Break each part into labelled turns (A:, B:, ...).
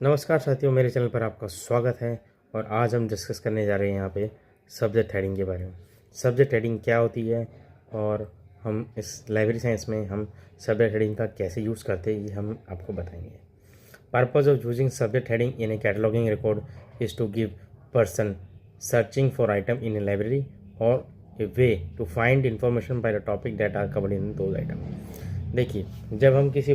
A: नमस्कार साथियों, मेरे चैनल पर आपका स्वागत है। और आज हम डिस्कस करने जा रहे हैं यहाँ पे सब्जेक्ट हेडिंग के बारे में। सब्जेक्ट हेडिंग क्या होती है और हम इस लाइब्रेरी साइंस में हम सब्जेक्ट हेडिंग का कैसे यूज़ करते हैं, ये हम आपको बताएंगे। Purpose of using subject heading in a cataloguing record is to give person searching for item in a library और a way to find information by the topic that are covered in those item. देखिए, जब हम किसी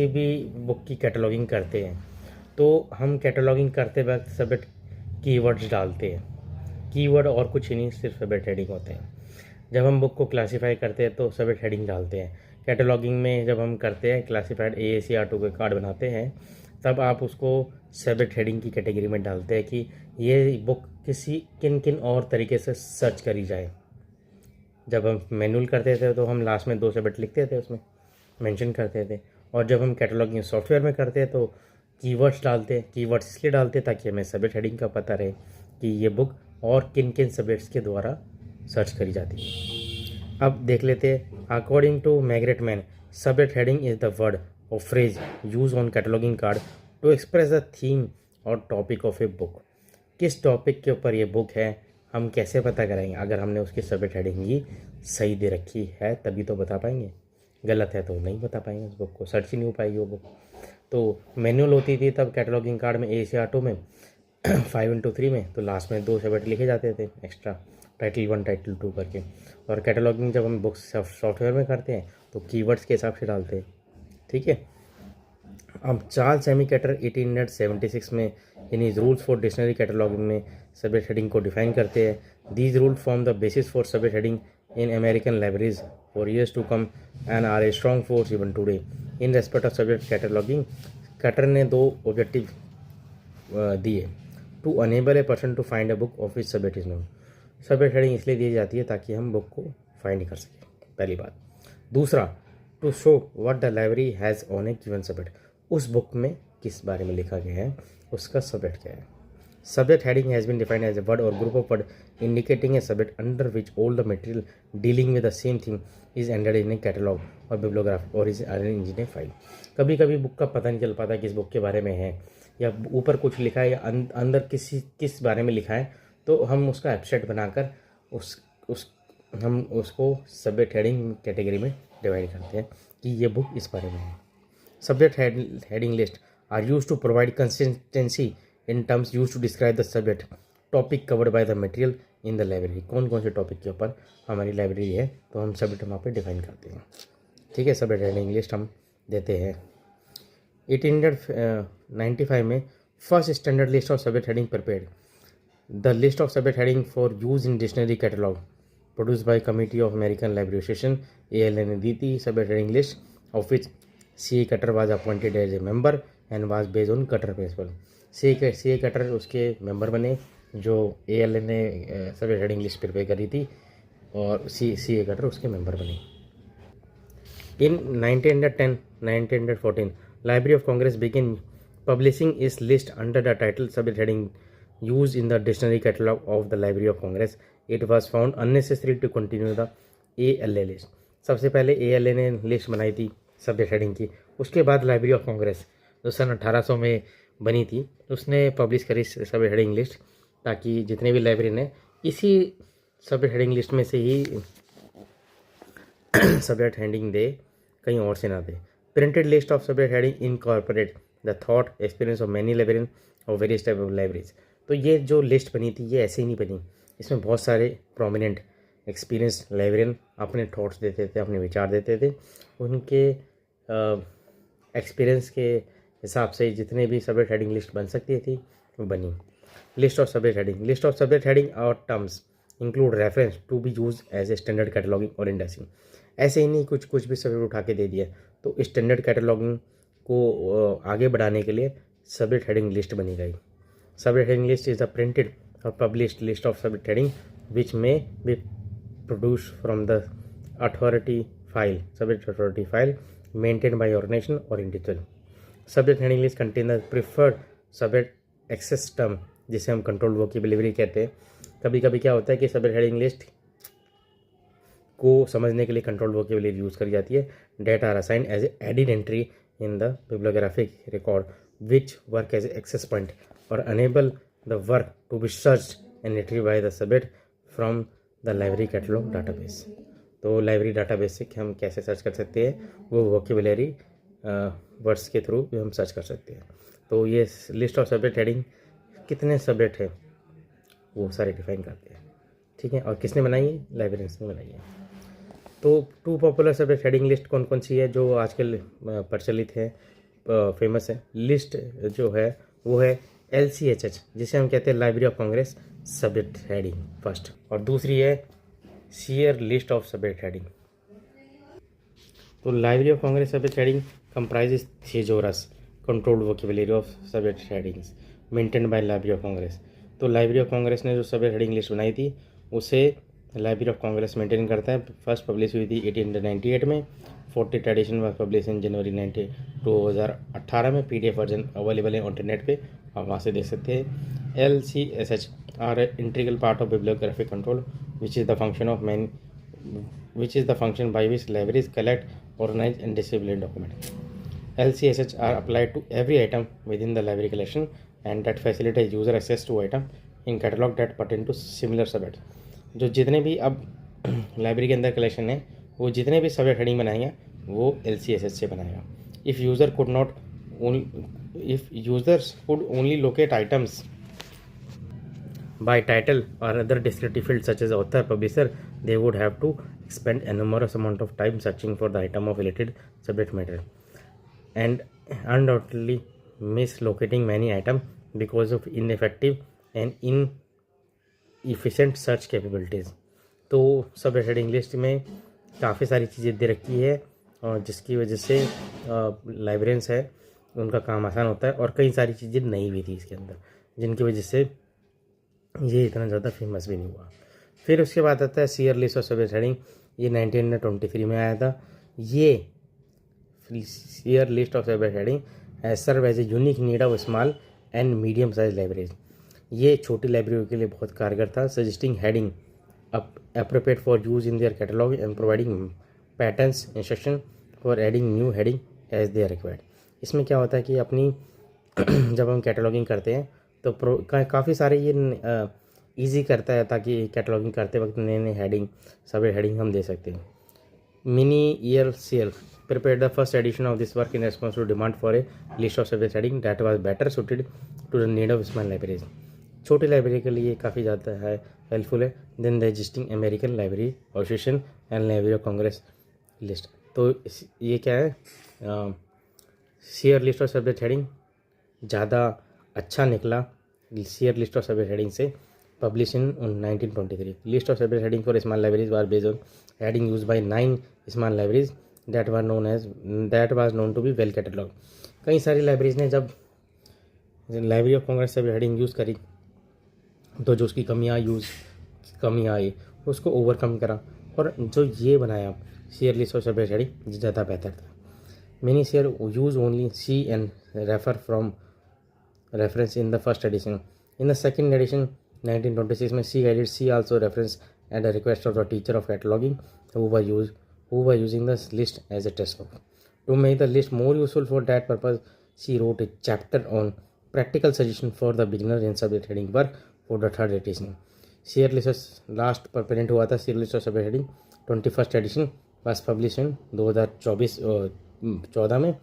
A: भी book की cataloguing करते हैं तो हम कैटलॉगिंग करते वक्त सब्जेक्ट कीवर्ड्स डालते हैं। कीवर्ड और कुछ ही नहीं, सिर्फ सब्जेक्ट हेडिंग होते हैं। जब हम बुक को क्लासीफाई करते हैं तो सब्जेक्ट हेडिंग डालते हैं। कैटलॉगिंग में जब हम करते हैं क्लासीफाइड AAC-R2 के कार्ड बनाते हैं, तब आप उसको सब्जेक्ट हेडिंग की कैटेगरी में डालते हैं कि ये बुक किन किन और तरीके से सर्च करी जाए। जब हम मैनुअल करते थे तो हम लास्ट में 2 सब्जेक्ट लिखते थे, उसमें मेंशन करते थे। और जब हम कैटलॉगिंग सॉफ्टवेयर में करते हैं तो कीवर्ड्स डालते हैं। कीवर्ड्स इसलिए डालते हैं ताकि हमें सब्जेक्ट हेडिंग का पता रहे कि ये बुक और किन किन सब्जेक्ट्स के द्वारा सर्च करी जाती है। अब देख लेते हैं। According to Margaret Mann, subject heading is the word और phrase use on cataloguing card to express the theme और टॉपिक ऑफ ए बुक। किस टॉपिक के ऊपर ये बुक है हम कैसे पता करेंगे? अगर हमने उसकी सब्जेक्ट हेडिंग ही सही दे रखी है तभी तो बता पाएंगे, गलत है तो नहीं बता पाएंगे। उस बुक को सर्च ही नहीं हो पाएगी वो बुक। तो मैनुअल होती थी तब कैटलॉगिंग कार्ड में AAC-R2 में 5x3 में, तो लास्ट में 2 सब्जेक्ट लिखे जाते थे एक्स्ट्रा, टाइटल 1 टाइटल 2 करके। और कैटलॉगिंग जब हम बुक्स सॉफ्टवेयर में करते हैं तो कीवर्ड्स के हिसाब से डालते हैं। ठीक है। अब चार्ल्स सेमीकेटर 1876 में in his rules for dictionary cataloguing में सब्जेक्ट हेडिंग को डिफाइन करते हैं। These rule form the basis for subject heading in American libraries for years to come and are a strong force even today. In respect of subject cataloging, Cutter ने 2 objective दिए to enable a person to find a book of which subject is known. Subject heading इसलिए दी जाती है ताकि हम book को find कर सकें, पहली बात। दूसरा, to show what the library has on a given subject. उस बुक में किस बारे में लिखा गया है, उसका सब्जेक्ट क्या है। Subject heading has been defined as a word or group of words indicating a subject under which all the material dealing with the same theme is entered in a catalog or bibliography or is arranged in a file. कभी कभी book का पता नहीं चल पाता किस book के बारे में है, या ऊपर कुछ लिखा है या अंदर किस बारे में लिखा है, तो हम उसका एब्स्ट्रैक्ट बनाकर हम उसको सब्जेक्ट हेडिंग कैटेगरी में डिवाइड करते हैं कि ये बुक इस बारे में है। Subject heading list are use to provide consistency in terms use to describe the subject topic covered by the material in the library. कौन कौन से टॉपिक के ऊपर हमारी लाइब्रेरी है तो हम सब्जेक्ट वहाँ पे डिफाइन करते हैं। ठीक है, सब्जेक्ट हेडिंग लिस्ट हम देते हैं। 1895 में first standard list of subject heading prepared. The list of subject heading for use in dictionary catalogue produce by committee of American Library Association ALA ने दी थी subject heading list, of which C.A. Cutter was appointed as a member and was based on Cutter principle. C.A. Cutter उसके member बने जो ALA ने subject heading list prepare करी थी, और C.A. कटर उसके मेंबर बने। In 1910-1914 Library of Congress begin publishing इस list under the title subject heading use in the dictionary catalogue of the Library of Congress. It was found unnecessary to continue the ALA list. सबसे पहले ALA ने list बनाई थी subject heading की, उसके बाद library of Congress जो सन 1800 में बनी थी उसने पब्लिश करी सब्जेक्ट हेडिंग लिस्ट, ताकि जितने भी लाइब्रेरी ने इसी सब्जेक्ट हेडिंग लिस्ट में से ही सब्जेक्ट हेडिंग दे, कहीं और से ना दे। Printed list of subject heading incorporate the thought experience of many librarian और वेरियस टाइप ऑफ लाइब्रेरीज। तो ये जो लिस्ट बनी थी ये ऐसे ही नहीं बनी, इसमें बहुत सारे प्रोमिनेंट एक्सपीरियंस लाइब्रेरियन अपने थॉट्स देते थे, अपने विचार देते थे। उनके एक्सपीरियंस के हिसाब से जितने भी सब्जेक्ट हेडिंग लिस्ट बन सकती थी वो बनी। List of subject heading. List of subject heading और terms include reference to be use as a standard cataloguing और इंडेक्सिंग। ऐसे ही नहीं कुछ भी सब्जेक्ट उठा के दे दिया, तो स्टैंडर्ड कैटलॉगिंग को आगे बढ़ाने के लिए सब्जेक्ट हेडिंग लिस्ट बनी गई। Subject heading list is the printed और published list of subject heading which may be produce from the authority file, subject authority file maintained by organization or individual. Subject heading list contain the preferred subject access term जिसे हम control vocabulary कहते हैं। कभी कभी क्या होता है कि सब्जेक्ट हेडिंग लिस्ट को समझने के लिए कंट्रोल वोकेबुलरी यूज़ करी जाती है। That are assign as added entry in the bibliographic record which work as access point or enable the work to be searched and retrieved by the subject from the library catalog database. तो library database से हम कैसे search कर सकते हैं, वो vocabulary words के through भी हम सर्च कर सकते हैं. तो ये लिस्ट ऑफ सब्जेक्ट हेडिंग कितने सब्जेक्ट है वो सारे डिफाइन करते हैं. ठीक है, और किसने बनाई है? लाइब्रेरियंस ने बनाई है. तो 2 पॉपुलर सब्जेक्ट हेडिंग लिस्ट कौन कौन सी है जो आजकल प्रचलित है, फेमस है? लिस्ट जो है वो है LCHH, जिसे हम कहते हैं Library of Congress subject heading first, और दूसरी है Sears list of subject heading. तो Library of Congress subject heading comprises thesaurus controlled vocabulary of subject headings maintained by Library of Congress. तो लाइब्रेरी ऑफ कांग्रेस ने जो सब्जेक्ट हेडिंग लिस्ट बनाई थी उसे लाइब्रेरी ऑफ कांग्रेस मेंटेन करता है. फर्स्ट पब्लिश हुई थी 1898 में. 40th एडिशन में पब्लिश इन जनवरी 2018 में. PDF वर्जन अवेलेबल है इंटरनेट पे, आप वहाँ से देख सकते हैं. LCSH are integral part of bibliographic control which is the function by which libraries collect, organize and display document. LCSH are applied to every item within the library collection and that facilitates user access to item in catalog that pertain to similar subjects. जो जितने भी अब library के अंदर collection है वो जितने भी सब्जेक्ट हेडिंग बनाएंगे वो LCSH से बनाएगा. If users could only locate items by title or other descriptive fields such as author, publisher, they would have to spend enormous amount of time searching for the item of related subject matter and undoubtedly mislocating many items because of ineffective and inefficient search capabilities. तो subject heading list में काफ़ी सारी चीज़ें दे रखी है और जिसकी वजह से लाइब्रेरियंस है उनका काम आसान होता है, और कई सारी चीज़ें नहीं भी थी इसके अंदर जिनकी वजह से ये इतना ज़्यादा फेमस भी नहीं हुआ. फिर उसके बाद आता है Sears list of subject heading. ये 1923 में आया था. ये Sears list of subject heading has serve as a unique need of small and medium size libraries. ये छोटी लाइब्रेरियों के लिए बहुत कारगर था, suggesting heading appropriate for use in their catalog and providing patterns instruction for adding new heading as they are required. इसमें क्या होता है कि अपनी जब हम कैटलॉगिंग करते हैं तो काफ़ी सारे ये ईजी करता है ताकि कैटलॉगिंग करते वक्त नए नए हेडिंग सब्जेक्ट हेडिंग हम दे सकते हैं. Minnie Earl Sears prepared the first edition of this work in response to demand for a list of subject heading that was better suited to the need of small libraries. छोटी library के लिए काफ़ी ज़्यादा है helpful है than the existing American Library Association and Library of Congress list. तो ये क्या है, Sears list of subject heading ज़्यादा अच्छा निकला Sears list of subject heading से, publish in 1923. List of subject heading for small libraries was based on heading used by 9 small libraries that was known to be well cataloged. कई सारी libraries ने जब library of Congress से heading use करी तो जो उसकी कमियाँ आई उसको ओवरकम करा और जो ये बनाया Sears list of subject heading ज़्यादा बेहतर था. Minnie Sears use only see and refer from reference in the first edition. In the second edition 1926 में see edit see also reference at the request of the teacher of cataloguing who were using this list as a textbook. To make the list more useful for that purpose, she wrote a chapter on practical suggestion for the beginner in subject heading work for the third edition. Sheer list last print हुआ था. Sheer list of subject heading 21st edition was published in 2014 में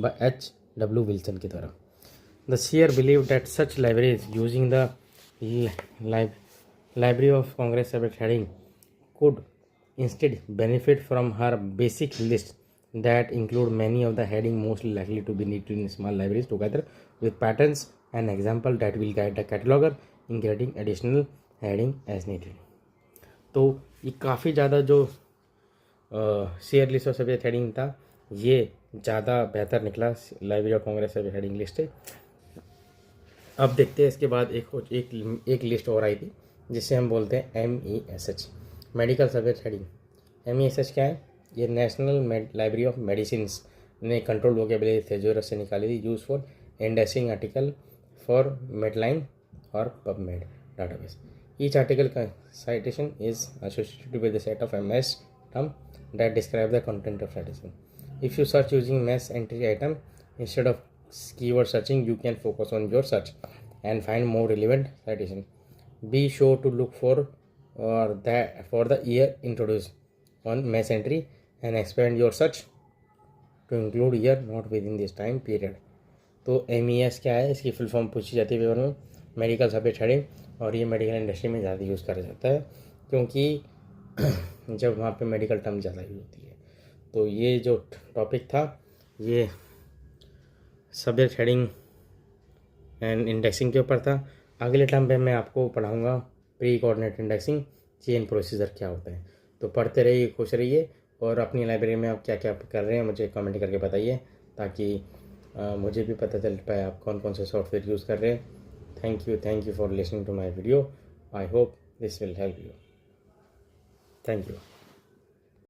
A: by H.W. Wilson के द्वारा. The Sheer believed that such libraries using the Library of Congress subject heading could instead benefit from her basic list that include many of the heading most likely to be needed in small libraries together with patterns and example that will guide the cataloger in getting additional heading as needed. तो ये काफ़ी ज़्यादा जो share list of subject heading था ये ज़्यादा बेहतर निकला library of Congress subject heading list. अब देखते हैं इसके बाद एक लिस्ट और आई थी जिसे हम बोलते हैं MESH medical subject heading. MESH क्या है? ये नेशनल लाइब्रेरी ऑफ मेडिसिन ने कंट्रोल वोकेबुलरी थेसोरस से निकाली थी use for indexing article for Medline और पबमेड डाटाबेस. ईच आर्टिकल का citation is associated with a set of MS term that describe the content of citation. If you search using MESH entry item instead of keyword searching, you can focus on your search and find more relevant citation. Be sure to look for the year introduced on mesh entry and expand your search to include year not within this time period. तो MES क्या है, इसकी full form पूछी जाती है paper में, medical subject heading, और ये मेडिकल इंडस्ट्री में ज़्यादा यूज़ करा जाता है क्योंकि जब वहाँ पे मेडिकल टर्म ज़्यादा यूज होती है। तो ये जो टॉपिक था ये सब्जेक्ट हेडिंग एंड इंडेक्सिंग के ऊपर था। अगले टर्म पे मैं आपको पढ़ाऊँगा pre coordinate indexing, chain procedure क्या होता है। तो पढ़ते रहिए, खुश रहिए, और अपनी लाइब्रेरी में आप क्या क्या कर रहे हैं मुझे कमेंट करके बताइए, ताकि मुझे भी पता चल पाए आप कौन कौन से सॉफ्टवेयर यूज़ कर रहे हैं। Thank you for listening to my video. I hope this will help you. Thank you.